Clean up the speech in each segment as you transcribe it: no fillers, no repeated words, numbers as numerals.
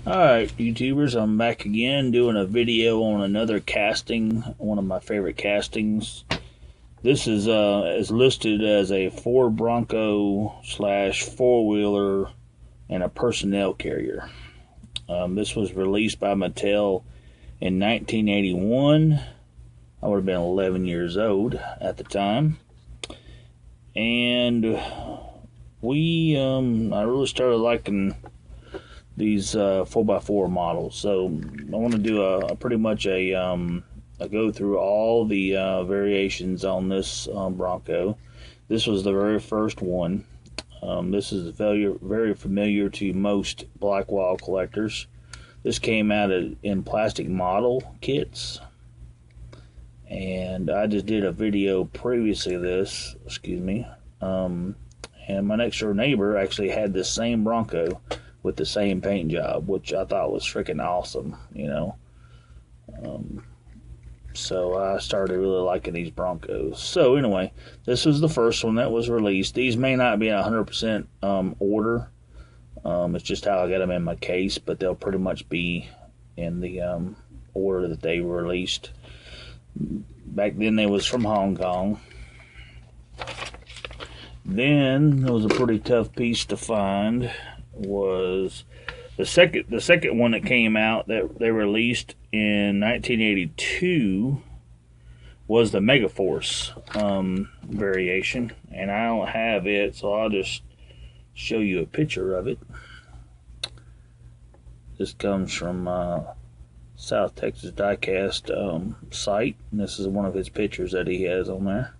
Alright, YouTubers, I'm back again doing a video on another casting, one of my favorite castings. This is listed as a Ford Bronco slash four-wheeler and a personnel carrier. This was released by Mattel in 1981. I would have been 11 years old at the time. And I really started liking these 4x4 models. So I want to do pretty much a go through all the variations on this Bronco. This was the very first one. This is very familiar to most Blackwall collectors. This came out in plastic model kits, and I just did a video previously of this. Excuse me. And my next door neighbor actually had this same Bronco with the same paint job, which I thought was freaking awesome, you know. So I started really liking these Broncos. So anyway, this was the first one that was released. These may not be in 100% order. It's just how I got them in my case, but they'll pretty much be in the order that they were released. Back then they was from Hong Kong. Then it was a pretty tough piece to find. Was the second one that came out that they released in 1982 was the Megaforce variation, and I don't have it, so I'll just show you a picture of it. This comes from South Texas Diecast site, and this is one of his pictures that he has on there.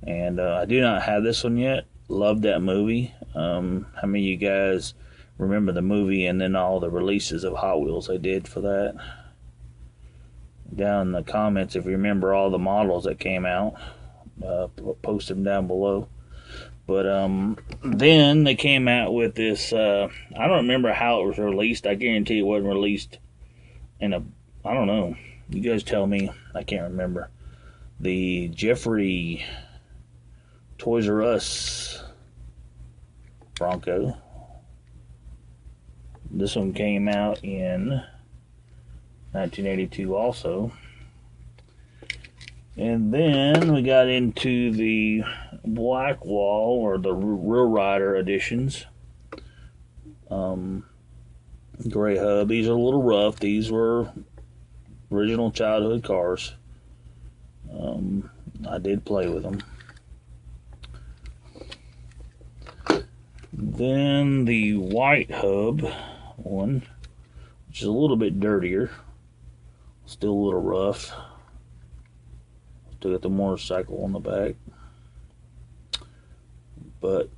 And I do not have this one yet. Love that movie. How many of you guys remember the movie and then all the releases of Hot Wheels they did for that? Down in the comments if you remember all the models that came out. Post them down below. But then they came out with this, I don't remember how it was released. I guarantee it wasn't released in I don't know. You guys tell me. I can't remember. The Jeffrey Toys R Us Bronco. This one came out in 1982 also. And then we got into the Blackwall or the Real Rider editions. Gray hub. These are a little rough. These were original childhood cars. I did play with them. Then the white hub one, which is a little bit dirtier, still a little rough. Still got the motorcycle on the back. But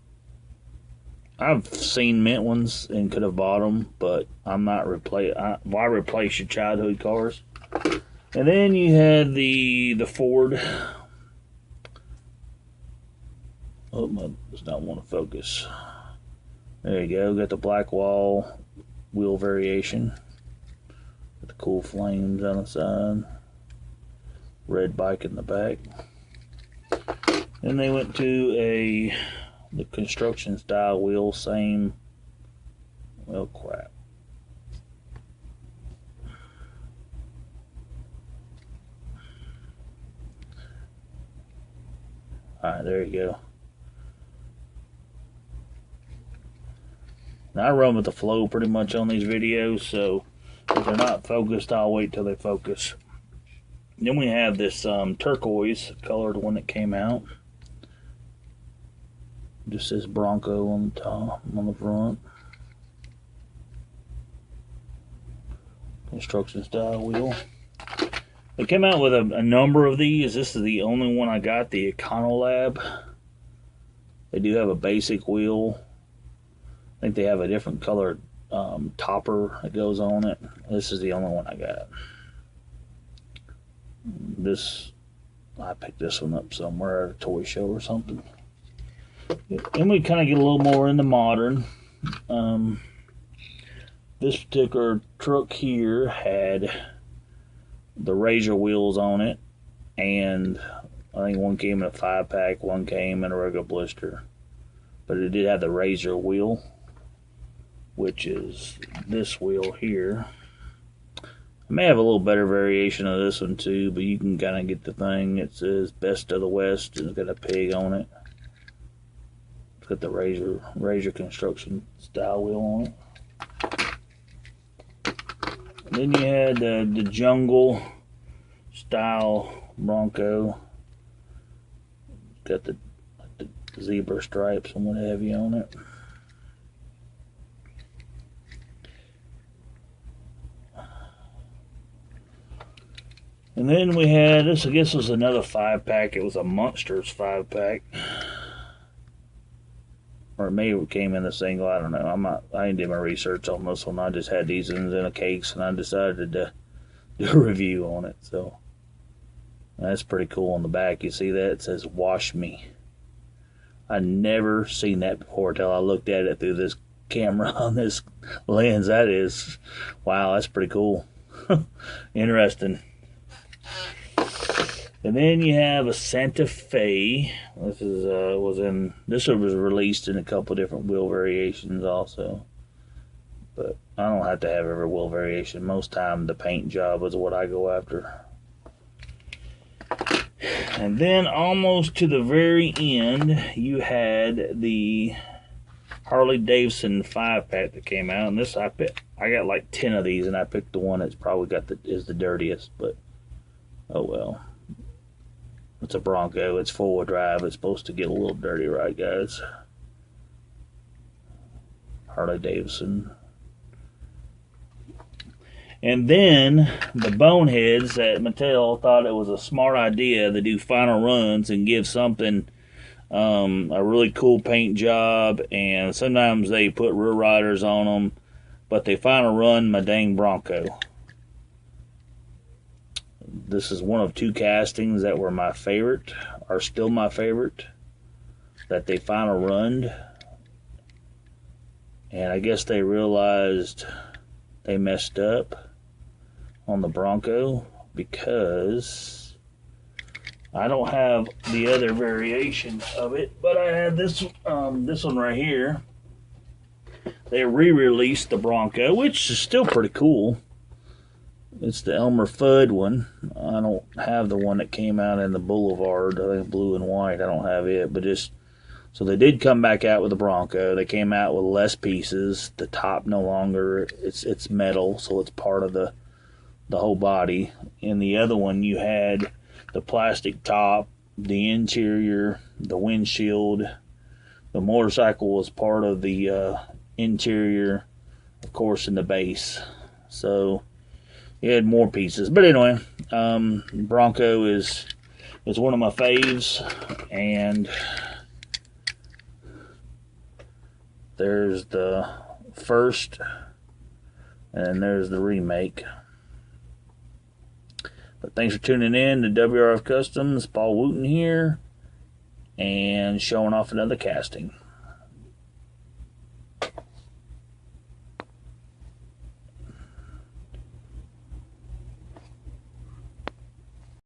I've seen mint ones and could have bought them, but I'm not why replace your childhood cars? And then you had the Ford. Oh, my does not want to focus. There you go. Got the Blackwall wheel variation. Got the cool flames on the side. Red bike in the back. Then they went to the construction style wheel. Same. Well, crap. Alright, there you go. Now, I run with the flow pretty much on these videos, so if they're not focused, I'll wait till they focus. Then we have this turquoise colored one that came out. Just says Bronco on the top, on the front. Construction style wheel. They came out with a number of these. This is the only one I got, the Econolab. They do have a basic wheel. I think they have a different colored topper that goes on it. This is the only one I got. I picked this one up somewhere at a toy show or something. Then we kind of get a little more into modern. This particular truck here had the Razor wheels on it, and I think one came in a 5-pack, one came in a regular blister. But it did have the Razor wheel. which is this wheel here. I may have a little better variation of this one too, but you can kind of get the thing. It says Best of the West, and it's got a pig on it. It's got the razor construction style wheel on it. Then you had the jungle style Bronco. Got the zebra stripes and what have you on it. And then we had this, I guess, was another 5-pack. It was a Monsters 5-pack. Or maybe it came in a single, I don't know. I didn't do my research on this one. I just had these in a case, and I decided to do a review on it. So that's pretty cool. On the back, you see that? It says, "Wash Me." I never seen that before until I looked at it through this camera on this lens. That is, wow, that's pretty cool. Interesting. And then you have a Santa Fe. This is this one was released in a couple different wheel variations also. But I don't have to have every wheel variation. Most time the paint job is what I go after. And then almost to the very end, you had the Harley Davidson 5-pack that came out. And this I got like 10 of these, and I picked the one that's probably is the dirtiest. But oh well. It's a Bronco. It's 4-wheel drive. It's supposed to get a little dirty, right, guys? Harley Davidson. And then the boneheads at Mattel thought it was a smart idea to do final runs and give something a really cool paint job. And sometimes they put rear riders on them, but they final run my dang Bronco. This is one of 2 castings that were my favorite, are still my favorite, that they final runned. And I guess they realized they messed up on the Bronco, because I don't have the other variation of it, but I had this one right here. They re-released the Bronco, which is still pretty cool. It's the Elmer Fudd one. I don't have the one that came out in the Boulevard, I think blue and white. I don't have it, but so they did come back out with the Bronco. They came out with less pieces. The top no longer, it's metal, so it's part of the whole body. In the other one, you had the plastic top, the interior, the windshield. The motorcycle was part of the interior, of course, in the base. So it had more pieces. But anyway, Bronco is one of my faves, and there's the first, and there's the remake. But thanks for tuning in to WRF Customs. Paul Wooten here, and showing off another casting.